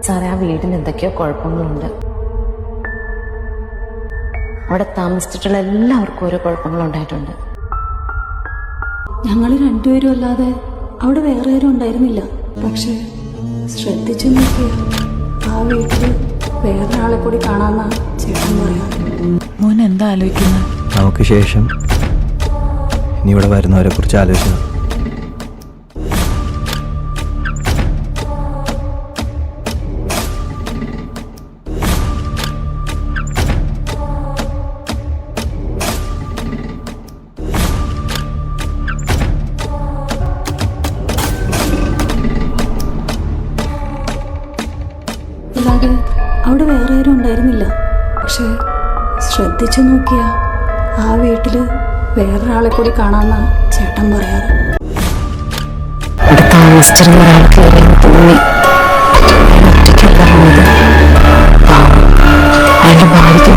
സാറേ, ആ വീടിന് എന്തൊക്കെയോ കുഴപ്പങ്ങളുണ്ട്. അവിടെ താമസിച്ചിട്ടുള്ള എല്ലാവർക്കും ഓരോ കുഴപ്പങ്ങളുണ്ടായിട്ടുണ്ട്. ഞങ്ങൾ രണ്ടുപേരും അല്ലാതെ അവിടെ വേറെ ആരും ഉണ്ടായിരുന്നില്ല. പക്ഷെ ശ്രദ്ധിച്ചു നോക്കിയ ആ വീട്ടില് വേറെ ആളെ കൂടി കാണാന്നാ ചേട്ടൻ പറയാം. മോൻ എന്താ ആലോചിക്കുന്നത്? നമുക്ക് ശേഷം ഇനി ഇവിടെ വരുന്നവരെ കുറിച്ച് ആലോചിക്കുക. അല്ലാതെ അവിടെ വേറെ ആരും ഉണ്ടായിരുന്നില്ല. പക്ഷെ ശ്രദ്ധിച്ചു നോക്കിയ ആ വീട്ടില് വേറൊരാളെ കൂടി കാണാന്നാ ചേട്ടൻ പറയാറ്. അവിടെ താമസിച്ചിരുന്ന ഒരാൾ കയറിയെന്ന് തോന്നി. ഒറ്റയ്ക്കല്ല വന്നത്. അയാളുടെ ഭാര്യയ്ക്ക്